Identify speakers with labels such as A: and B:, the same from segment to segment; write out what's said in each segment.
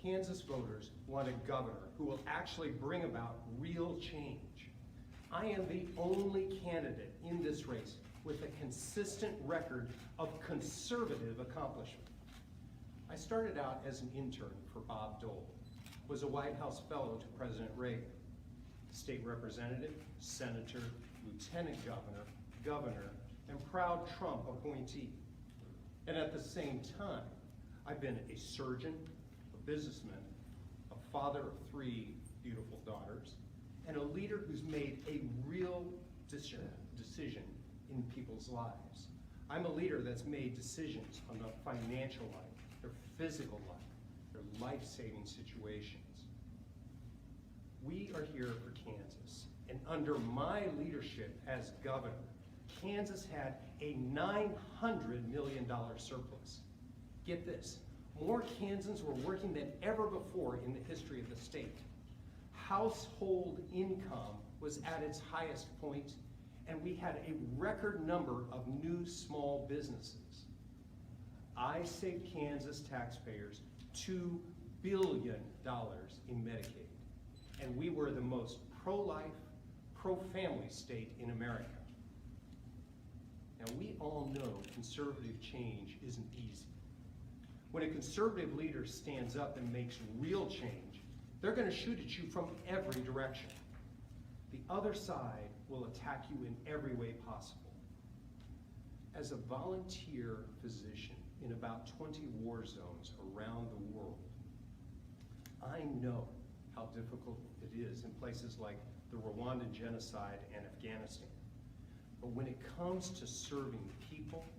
A: Kansas voters want a governor who will actually bring about real change. I am the only candidate in this race with a consistent record of conservative accomplishment. I started out as an intern for Bob Dole, was a White House fellow to President Reagan, state representative, senator, lieutenant governor, governor, and proud Trump appointee. And at the same time, I've been a surgeon, a businessman, a father of 3 beautiful daughters, and a leader who's made a real decision in people's lives. I'm a leader that's made decisions on their financial life, their physical life, their life-saving situations. We are here for Kansas, and under my leadership as governor, Kansas had a $900 million surplus. Get this, more Kansans were working than ever before in the history of the state. Household income was at its highest point, and we had a record number of new small businesses. I saved Kansas taxpayers $2 billion in Medicaid, and we were the most pro-life, pro-family state in America. Now, we all know conservative change isn't easy. When a conservative leader stands up and makes real change, they're going to shoot at you from every direction. The other side will attack you in every way possible. As a volunteer physician in about 20 war zones around the world, I know how difficult it is in places like the Rwandan genocide and Afghanistan. But when it comes to serving people,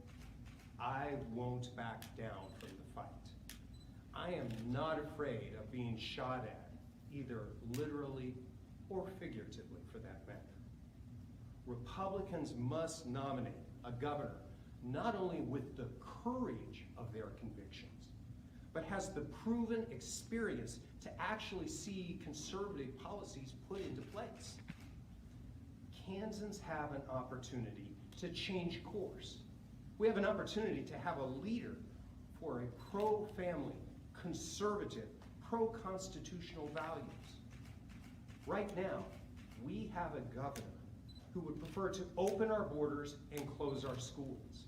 A: I won't back down from the fight. I am not afraid of being shot at, either literally or figuratively for that matter. Republicans must nominate a governor not only with the courage of their convictions, but has the proven experience to actually see conservative policies put into place. Kansans have an opportunity to change course. We have an opportunity to have a leader for a pro-family, conservative, pro-constitutional values. Right now, we have a governor who would prefer to open our borders and close our schools.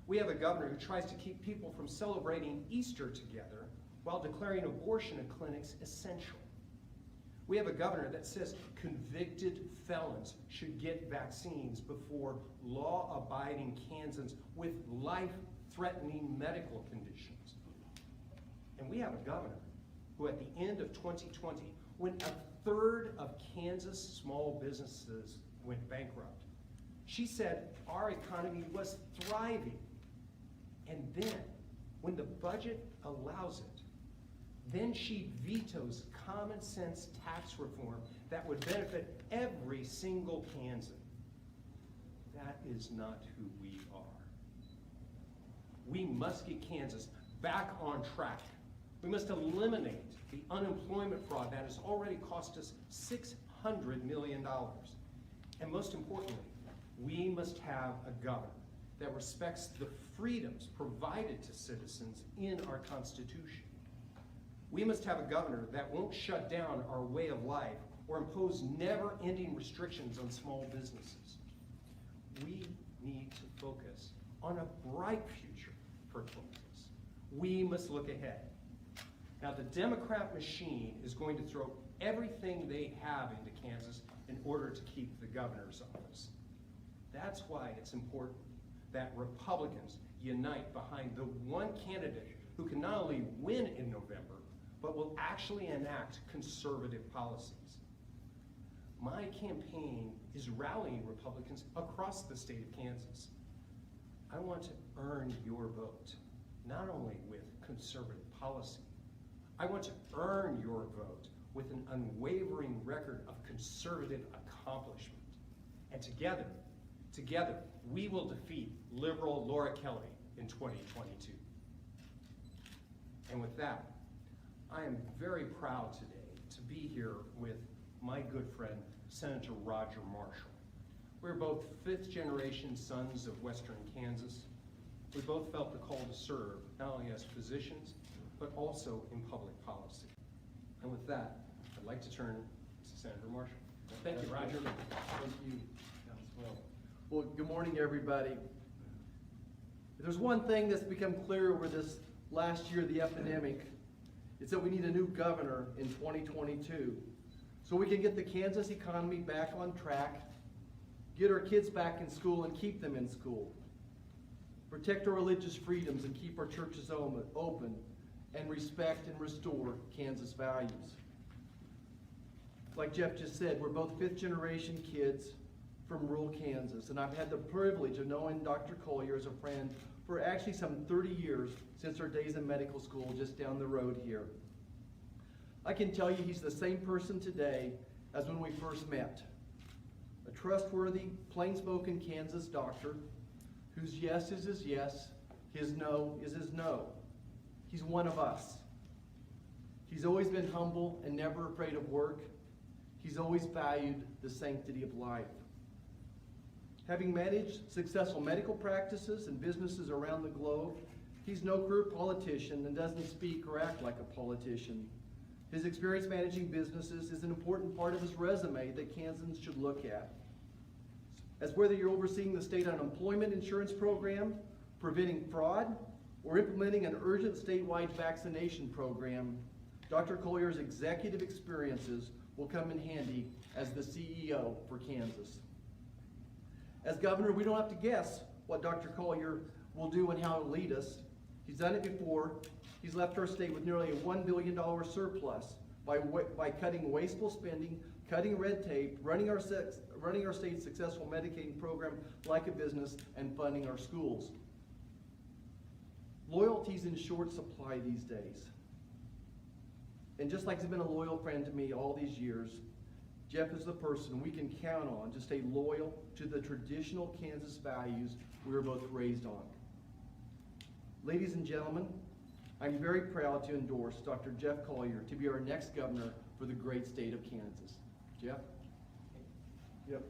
A: We have a governor who tries to keep people from celebrating Easter together while declaring abortion clinics essential. We have a governor that says convicted felons should get vaccines before law-abiding Kansans with life-threatening medical conditions. And we have a governor who at the end of 2020, when a third of Kansas small businesses went bankrupt, she said our economy was thriving. And then, when the budget allows it, then she vetoes common sense tax reform that would benefit every single Kansan. That is not who we are. We must get Kansas back on track. We must eliminate the unemployment fraud that has already cost us $600 million. And most importantly, we must have a governor that respects the freedoms provided to citizens in our Constitution. We must have a governor that won't shut down our way of life or impose never-ending restrictions on small businesses. We need to focus on a bright future for Kansas. We must look ahead. Now, the Democrat machine is going to throw everything they have into Kansas in order to keep the governor's office. That's why it's important that Republicans unite behind the one candidate who can not only win in November, but will actually enact conservative policies. My campaign is rallying Republicans across the state of Kansas. I want to earn your vote, not only with conservative policy. I want to earn your vote with an unwavering record of conservative accomplishment. And together, we will defeat liberal Laura Kelly in 2022. And with that, I am very proud today to be here with my good friend, Senator Roger Marshall. We're both fifth-generation sons of Western Kansas. We both felt the call to serve, not only as physicians, but also in public policy. And with that, I'd like to turn to Senator Marshall. Thank you, Roger.
B: Thank you, Councilman. Well, good morning, everybody. If there's one thing that's become clear over this last year of the epidemic, it's that we need a new governor in 2022 so we can get the Kansas economy back on track, get our kids back in school and keep them in school, protect our religious freedoms and keep our churches open, and respect and restore Kansas values. Like Jeff just said, we're both fifth-generation kids from rural Kansas, and I've had the privilege of knowing Dr. Colyer as a friend for actually some 30 years since our days in medical school just down the road here. I can tell you he's the same person today as when we first met. A trustworthy, plain-spoken Kansas doctor whose yes is his yes, his no is his no. He's one of us. He's always been humble and never afraid of work. He's always valued the sanctity of life. Having managed successful medical practices and businesses around the globe, he's no career politician and doesn't speak or act like a politician. His experience managing businesses is an important part of his resume that Kansans should look at. As whether you're overseeing the state unemployment insurance program, preventing fraud, or implementing an urgent statewide vaccination program, Dr. Colyer's executive experiences will come in handy as the CEO for Kansas. As governor, we don't have to guess what Dr. Colyer will do and how he'll lead us. He's done it before. He's left our state with nearly a $1 billion surplus by cutting wasteful spending, cutting red tape, running our state's successful Medicaid program like a business, and funding our schools. Loyalty's in short supply these days. And just like he's been a loyal friend to me all these years, Jeff is the person we can count on to stay loyal to the traditional Kansas values we were both raised on. Ladies and gentlemen, I'm very proud to endorse Dr. Jeff Colyer to be our next governor for the great state of Kansas. Jeff?
A: Yep.